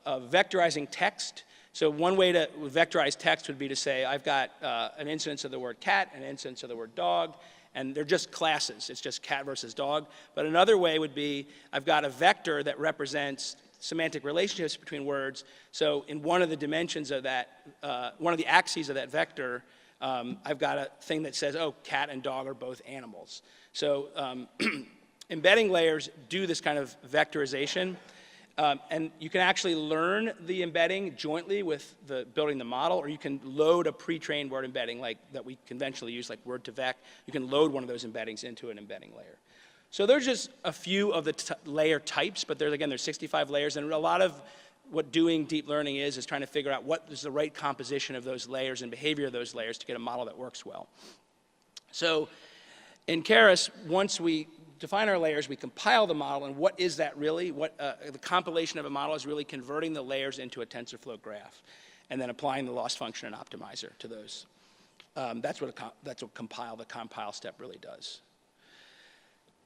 vectorizing text. So one way to vectorize text would be to say, I've got an instance of the word cat, an instance of the word dog, and they're just classes. It's just cat versus dog. But another way would be, I've got a vector that represents semantic relationships between words. So in one of the dimensions of that, one of the axes of that vector, I've got a thing that says, oh, cat and dog are both animals. So embedding layers do this kind of vectorization. And you can actually learn the embedding jointly with building the model, or you can load a pre-trained word embedding like that we conventionally use, like word2vec. You can load one of those embeddings into an embedding layer. So there's just a few of the layer types, but there's 65 layers, and a lot of what doing deep learning is trying to figure out what is the right composition of those layers and behavior of those layers to get a model that works well. So in Keras, once we define our layers, we compile the model, and what is that really? The compilation of a model is really converting the layers into a TensorFlow graph, and then applying the loss function and optimizer to those. That's what the compile step really does.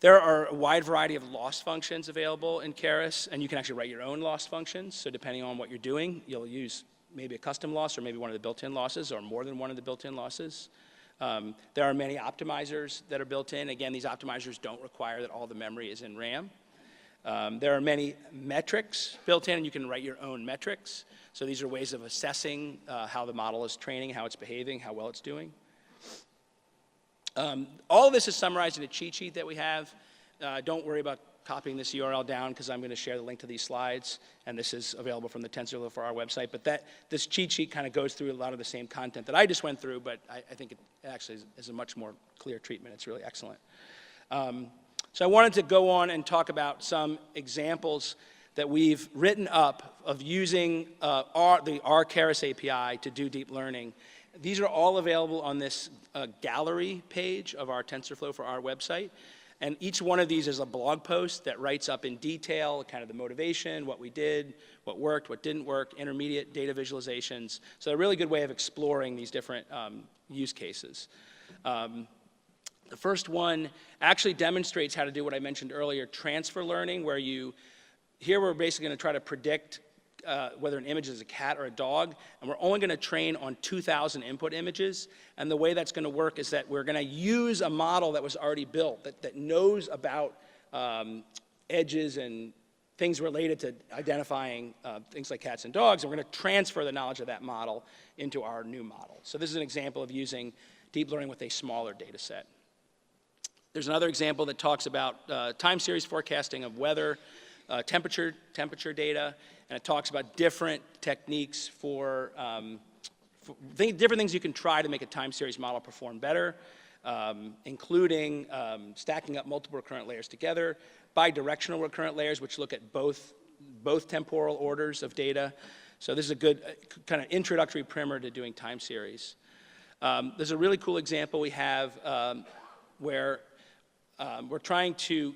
There are a wide variety of loss functions available in Keras, and you can actually write your own loss functions. So depending on what you're doing, you'll use maybe a custom loss or maybe one of the built-in losses or more than one of the built-in losses. There are many optimizers that are built in. Again, these optimizers don't require that all the memory is in RAM. There are many metrics built in, and you can write your own metrics. So these are ways of assessing how the model is training, how it's behaving, how well it's doing. All of this is summarized in a cheat sheet that we have. Don't worry about copying this URL down, because I'm going to share the link to these slides, and this is available from the TensorFlow for our website. But this cheat sheet kind of goes through a lot of the same content that I just went through, but I think it actually is a much more clear treatment. It's really excellent. So I wanted to go on and talk about some examples that we've written up of using the R Keras API to do deep learning. These are all available on this gallery page of our TensorFlow for our website. And each one of these is a blog post that writes up in detail kind of the motivation, what we did, what worked, what didn't work, intermediate data visualizations. So a really good way of exploring these different use cases. The first one actually demonstrates how to do what I mentioned earlier, transfer learning, where here we're basically going to try to predict whether an image is a cat or a dog, and we're only going to train on 2,000 input images. And the way that's going to work is that we're going to use a model that was already built, that knows about edges and things related to identifying things like cats and dogs, and we're going to transfer the knowledge of that model into our new model. So this is an example of using deep learning with a smaller data set. There's another example that talks about time series forecasting of weather, temperature data, and it talks about different techniques for different things you can try to make a time series model perform better, including stacking up multiple recurrent layers together, bidirectional recurrent layers, which look at both temporal orders of data. So this is a good kind of introductory primer to doing time series. There's a really cool example we have where we're trying to,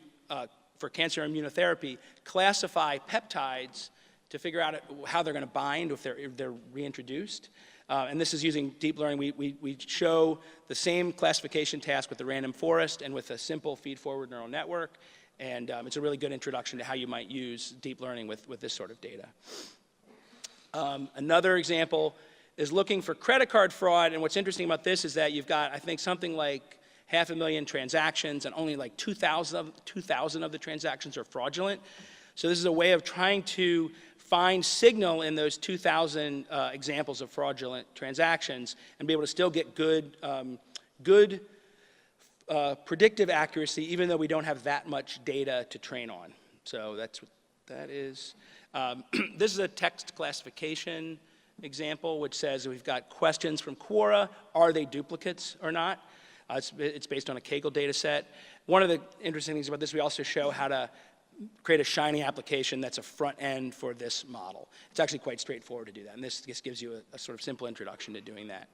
for cancer immunotherapy, classify peptides to figure out how they're going to bind if they're reintroduced. And this is using deep learning. We show the same classification task with the random forest and with a simple feed-forward neural network. And it's a really good introduction to how you might use deep learning with this sort of data. Another example is looking for credit card fraud, and what's interesting about this is that you've got, I think, something like 500,000 transactions, and only like 2,000 of the transactions are fraudulent. So this is a way of trying to find signal in those 2,000 examples of fraudulent transactions and be able to still get good predictive accuracy, even though we don't have that much data to train on. So that's what that is. This is a text classification example, which says we've got questions from Quora. Are they duplicates or not? It's based on a Kaggle data set. One of the interesting things about this, we also show how to create a Shiny application that's a front end for this model. It's actually quite straightforward to do that, and this just gives you a sort of simple introduction to doing that.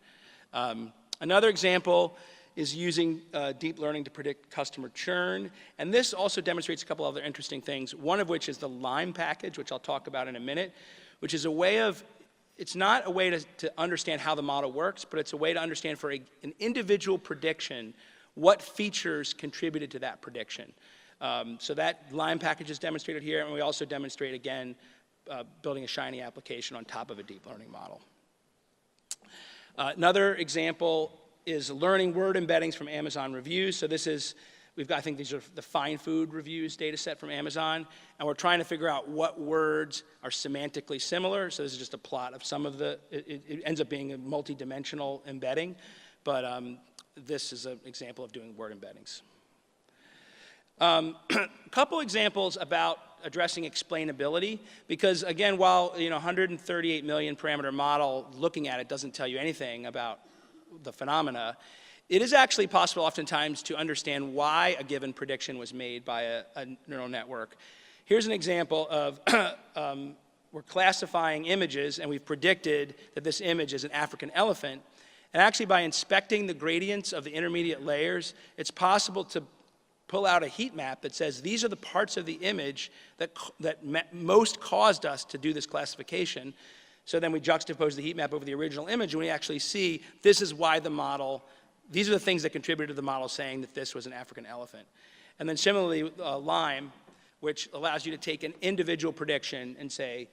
Another example is using deep learning to predict customer churn, and this also demonstrates a couple other interesting things, one of which is the LIME package, which I'll talk about in a minute, which is a way of, it's not a way to understand how the model works, but it's a way to understand for an individual prediction what features contributed to that prediction. So that LIME package is demonstrated here, and we also demonstrate, again, building a Shiny application on top of a deep learning model. Another example is learning word embeddings from Amazon reviews. So this is, we've got, I think these are the fine food reviews data set from Amazon, and we're trying to figure out what words are semantically similar. So this is just a plot of some of the, it ends up being a multi-dimensional embedding, but this is an example of doing word embeddings. A couple examples about addressing explainability, because again, while 138 million parameter model looking at it doesn't tell you anything about the phenomena, it is actually possible oftentimes to understand why a given prediction was made by a neural network. Here's an example of we're classifying images, and we've predicted that this image is an African elephant, and actually by inspecting the gradients of the intermediate layers, it's possible to pull out a heat map that says these are the parts of the image that most caused us to do this classification. So then we juxtapose the heat map over the original image, and we actually see this is why the model, these are the things that contributed to the model saying that this was an African elephant. And then similarly, LIME, which allows you to take an individual prediction and say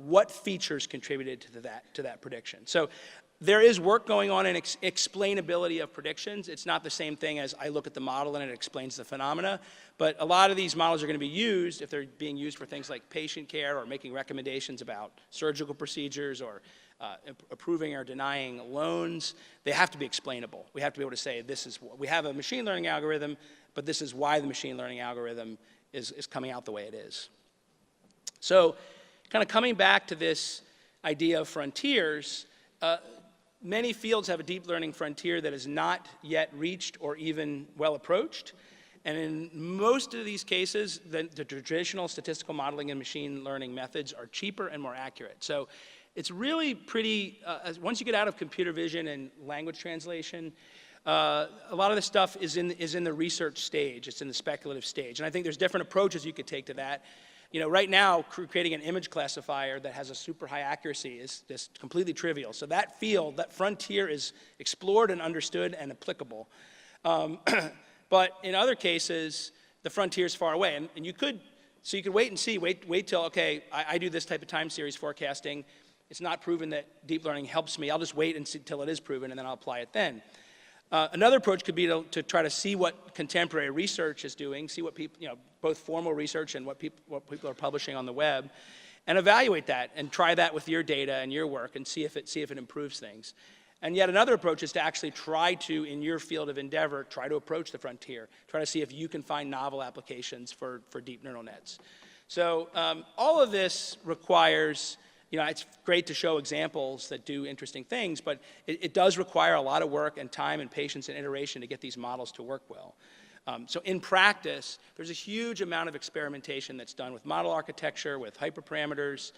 what features contributed to that prediction. So there is work going on in explainability of predictions. It's not the same thing as I look at the model and it explains the phenomena, but a lot of these models are going to be used, if they're being used for things like patient care or making recommendations about surgical procedures or approving or denying loans, they have to be explainable. We have to be able to say, this is, we have a machine learning algorithm, but this is why the machine learning algorithm is coming out the way it is. So kind of coming back to this idea of frontiers, many fields have a deep learning frontier that is not yet reached or even well approached. And in most of these cases, the traditional statistical modeling and machine learning methods are cheaper and more accurate. So it's really pretty, once you get out of computer vision and language translation, a lot of this stuff is in the research stage, it's in the speculative stage. And I think there's different approaches you could take to that. Right now, creating an image classifier that has a super high accuracy is just completely trivial. So that field, that frontier is explored and understood and applicable. But in other cases, the frontier is far away. And you could wait and see, wait till, okay, I do this type of time series forecasting. It's not proven that deep learning helps me. I'll just wait until it is proven, and then I'll apply it then. Another approach could be to try to see what contemporary research is doing, see what people, both formal research and what people are publishing on the web, and evaluate that and try that with your data and your work and see if it improves things. And yet another approach is to actually try to, in your field of endeavor, try to approach the frontier, try to see if you can find novel applications for deep neural nets. So all of this requires, it's great to show examples that do interesting things, but it does require a lot of work and time and patience and iteration to get these models to work well. So in practice, there's a huge amount of experimentation that's done with model architecture, with hyperparameters,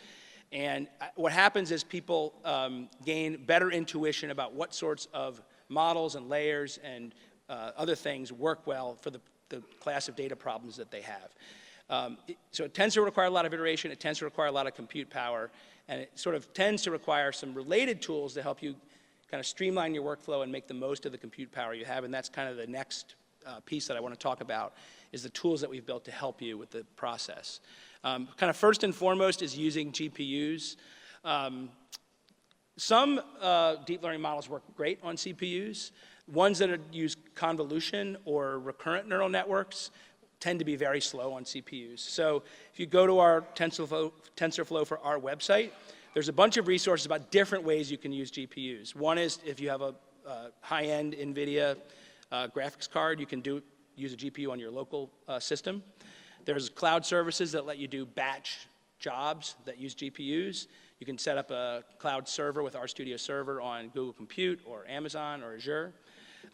and what happens is people gain better intuition about what sorts of models and layers and other things work well for the class of data problems that they have. So it tends to require a lot of iteration, it tends to require a lot of compute power, and it sort of tends to require some related tools to help you kind of streamline your workflow and make the most of the compute power you have, and that's kind of the next piece that I want to talk about, is the tools that we've built to help you with the process. Kind of first and foremost is using GPUs. Some deep learning models work great on CPUs. Ones that use convolution or recurrent neural networks tend to be very slow on CPUs. So if you go to our TensorFlow for our website, there's a bunch of resources about different ways you can use GPUs. One is if you have a high-end NVIDIA graphics card, you can use a GPU on your local system. There's cloud services that let you do batch jobs that use GPUs. You can set up a cloud server with RStudio Server on Google Compute or Amazon or Azure.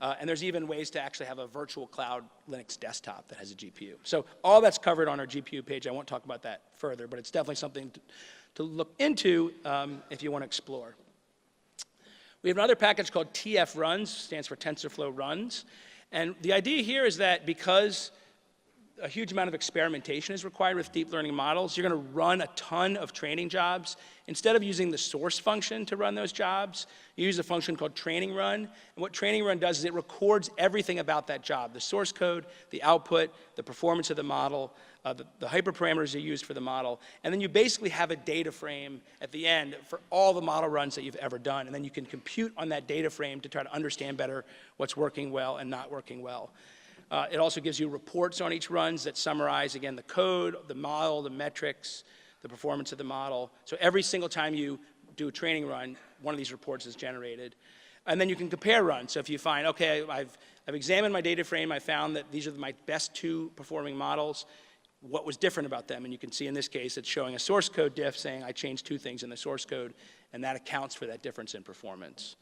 And there's even ways to actually have a virtual cloud Linux desktop that has a GPU. So all that's covered on our GPU page. I won't talk about that further, but it's definitely something to look into if you want to explore. We have another package called TF Runs, stands for TensorFlow Runs. And the idea here is that because a huge amount of experimentation is required with deep learning models, you're going to run a ton of training jobs. Instead of using the source function to run those jobs, you use a function called training run. And what training run does is it records everything about that job, the source code, the output, the performance of the model, the hyperparameters you use for the model, and then you basically have a data frame at the end for all the model runs that you've ever done, and then you can compute on that data frame to try to understand better what's working well and not working well. It also gives you reports on each runs that summarize, again, the code, the model, the metrics, the performance of the model. So every single time you do a training run, one of these reports is generated. And then you can compare runs. So if you find, okay, I've examined my data frame, I found that these are my best 2 performing models, what was different about them? And you can see in this case, it's showing a source code diff saying I changed 2 things in the source code, and that accounts for that difference in performance.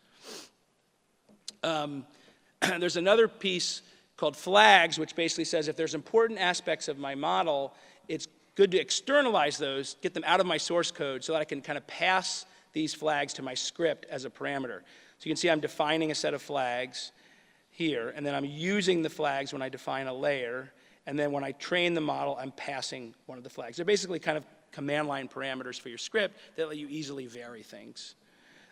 There's another piece called flags, which basically says if there's important aspects of my model, it's good to externalize those, get them out of my source code so that I can kind of pass these flags to my script as a parameter. So you can see I'm defining a set of flags here, and then I'm using the flags when I define a layer, and then when I train the model, I'm passing one of the flags. They're basically kind of command line parameters for your script that let you easily vary things.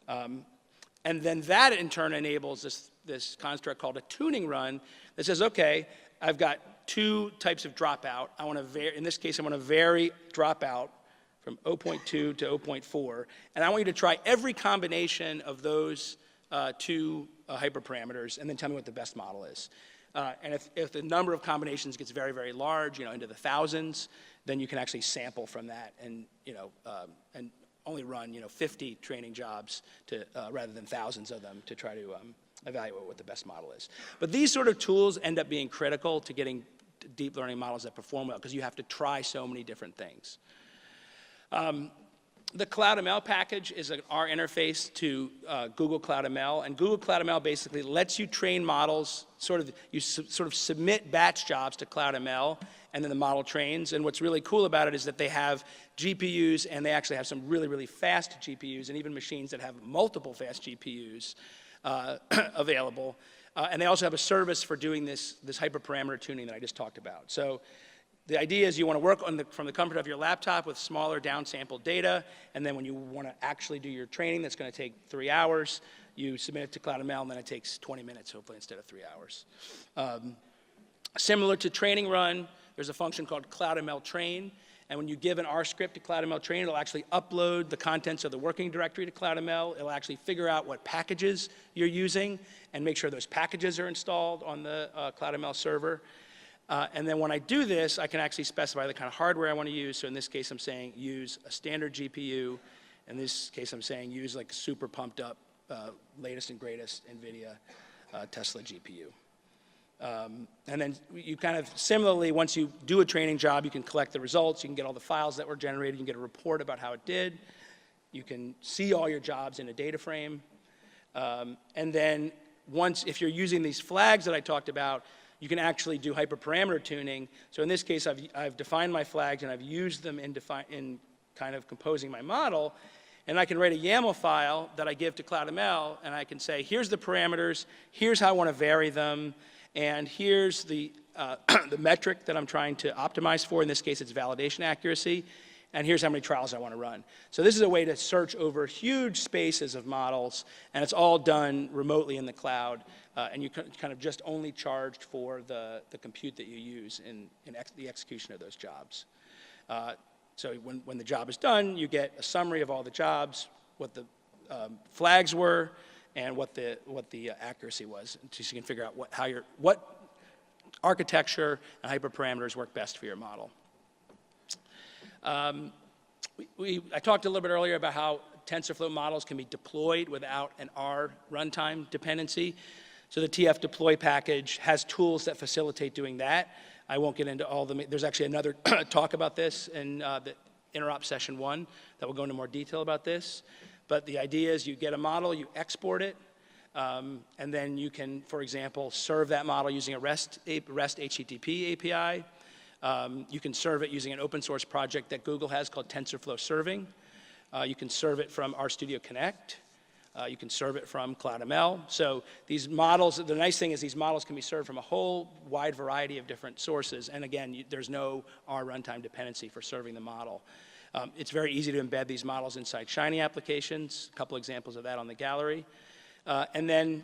And then that in turn enables this construct called a tuning run that says, okay, I've got 2 types of dropout. I want to vary, in this case, I want to vary dropout from 0.2 to 0.4, and I want you to try every combination of those 2 hyperparameters, and then tell me what the best model is. And if the number of combinations gets very, very large, into the thousands, then you can actually sample from that and, and only run, 50 training jobs to, rather than thousands of them to try to evaluate what the best model is. But these sort of tools end up being critical to getting deep learning models that perform well because you have to try so many different things. The CloudML package is an R interface to Google CloudML, and Google CloudML basically lets you train models, you sort of submit batch jobs to CloudML, and then the model trains. And what's really cool about it is that they have GPUs, and they actually have some really, really fast GPUs, and even machines that have multiple fast GPUs available. And they also have a service for doing this hyperparameter tuning that I just talked about. So the idea is you want to work from the comfort of your laptop with smaller downsampled data, and then when you want to actually do your training that's going to take 3 hours, you submit it to CloudML, and then it takes 20 minutes, hopefully, instead of 3 hours. Similar to training run, there's a function called CloudML train, and when you give an R script to CloudML train, it'll actually upload the contents of the working directory to CloudML. It'll actually figure out what packages you're using and make sure those packages are installed on the CloudML server. And then when I do this, I can actually specify the kind of hardware I want to use. So in this case, I'm saying use a standard GPU. In this case, I'm saying use like a super pumped up, latest and greatest NVIDIA Tesla GPU. And then you kind of similarly, once you do a training job, you can collect the results. You can get all the files that were generated. You can get a report about how it did. You can see all your jobs in a data frame. And then if you're using these flags that I talked about, you can actually do hyperparameter tuning. So in this case, I've defined my flags, and I've used them in kind of composing my model. And I can write a YAML file that I give to CloudML, and I can say, here's the parameters, here's how I want to vary them, and here's the metric that I'm trying to optimize for. In this case, it's validation accuracy. And here's how many trials I want to run. So this is a way to search over huge spaces of models, and it's all done remotely in the cloud, and you kind of just only charged for the compute that you use in the execution of those jobs. So when the job is done, you get a summary of all the jobs, what the flags were and what the accuracy was, so you can figure out what architecture and hyperparameters work best for your model. I talked a little bit earlier about how TensorFlow models can be deployed without an R runtime dependency. So the TF deploy package has tools that facilitate doing that. I won't get into all the, there's actually another talk about this in the interop session 1 that will go into more detail about this. But the idea is you get a model, you export it, and then you can, for example, serve that model using a REST HTTP API. You can serve it using an open source project that Google has called TensorFlow Serving. You can serve it from RStudio Connect. You can serve it from CloudML. So these models, the nice thing is these models can be served from a whole wide variety of different sources. And again, there's no R runtime dependency for serving the model. It's very easy to embed these models inside Shiny applications. A couple examples of that on the gallery. And then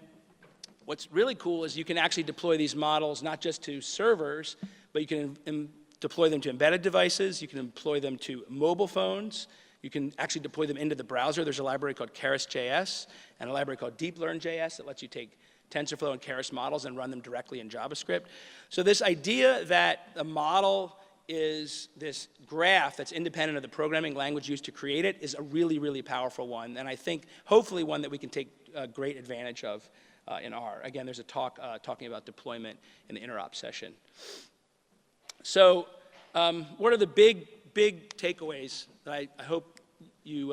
what's really cool is you can actually deploy these models not just to servers, but you can deploy them to embedded devices. You can deploy them to mobile phones. You can actually deploy them into the browser. There's a library called Keras.js and a library called DeepLearn.js that lets you take TensorFlow and Keras models and run them directly in JavaScript. So this idea that a model is this graph that's independent of the programming language used to create it is a really, really powerful one. And I think hopefully one that we can take great advantage of in R. Again, there's a talk talking about deployment in the interop session. So what are the big takeaways that I hope you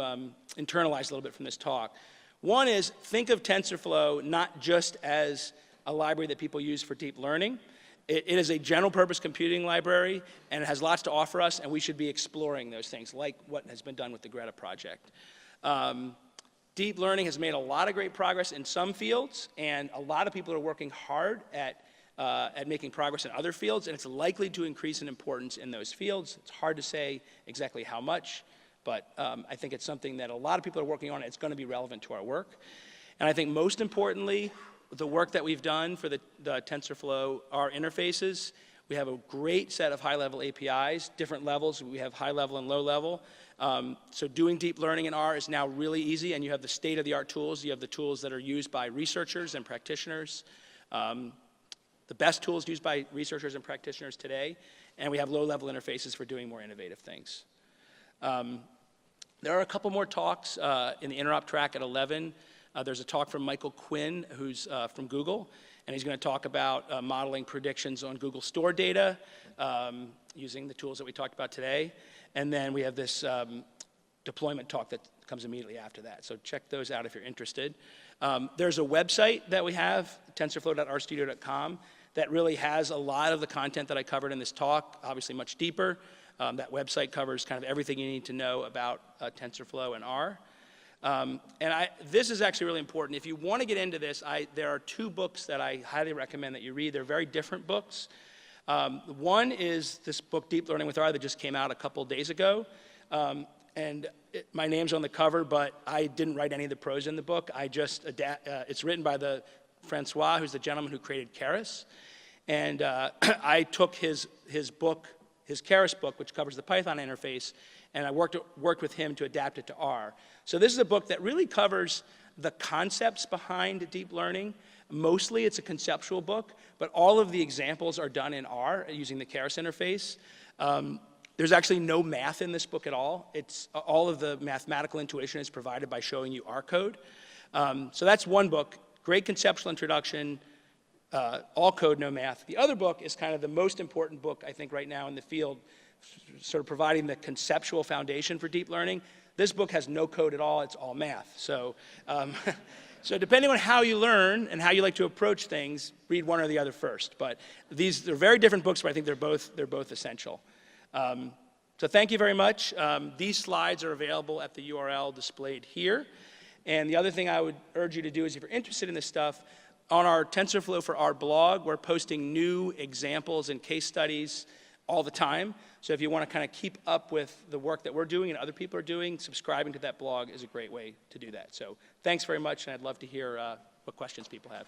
internalize a little bit from this talk? One is think of TensorFlow not just as a library that people use for deep learning. It is a general purpose computing library, and it has lots to offer us, and we should be exploring those things, like what has been done with the Greta project. Deep learning has made a lot of great progress in some fields, and a lot of people are working hard at making progress in other fields, and it's likely to increase in importance in those fields. It's hard to say exactly how much, but I think it's something that a lot of people are working on. It's going to be relevant to our work. And I think most importantly, the work that we've done for the TensorFlow R interfaces, we have a great set of high-level APIs, different levels. We have high-level and low-level. So doing deep learning in R is now really easy, and you have the state-of-the-art tools. You have the tools that are used by researchers and practitioners. The best tools used by researchers and practitioners today, and we have low-level interfaces for doing more innovative things. There are a couple more talks in the interop track at 11. There's a talk from Michael Quinn, who's from Google, and he's going to talk about modeling predictions on Google Store data using the tools that we talked about today. And then we have this deployment talk that comes immediately after that. So check those out if you're interested. There's a website that we have, tensorflow.rstudio.com, that really has a lot of the content that I covered in this talk, obviously much deeper. That website covers kind of everything you need to know about TensorFlow and R. This is actually really important. If you want to get into this, there are 2 books that I highly recommend that you read. They're very different books. One is this book, Deep Learning with R, that just came out a couple days ago. My name's on the cover, but I didn't write any of the prose in the book. It's written by the Francois, who's the gentleman who created Keras. And I took his book, his Keras book, which covers the Python interface, and I worked with him to adapt it to R. So this is a book that really covers the concepts behind deep learning. Mostly it's a conceptual book, but all of the examples are done in R using the Keras interface. There's actually no math in this book at all. All of the mathematical intuition is provided by showing you R code. So that's one book, great conceptual introduction, all code, no math. The other book is kind of the most important book, I think, right now in the field, sort of providing the conceptual foundation for deep learning. This book has no code at all, it's all math. So, so depending on how you learn and how you like to approach things, read one or the other first. But they're very different books, but I think they're both essential. So thank you very much. These slides are available at the URL displayed here. And the other thing I would urge you to do is, if you're interested in this stuff, on our TensorFlow for R blog, we're posting new examples and case studies all the time. So if you want to kind of keep up with the work that we're doing and other people are doing, subscribing to that blog is a great way to do that. So thanks very much, and I'd love to hear what questions people have.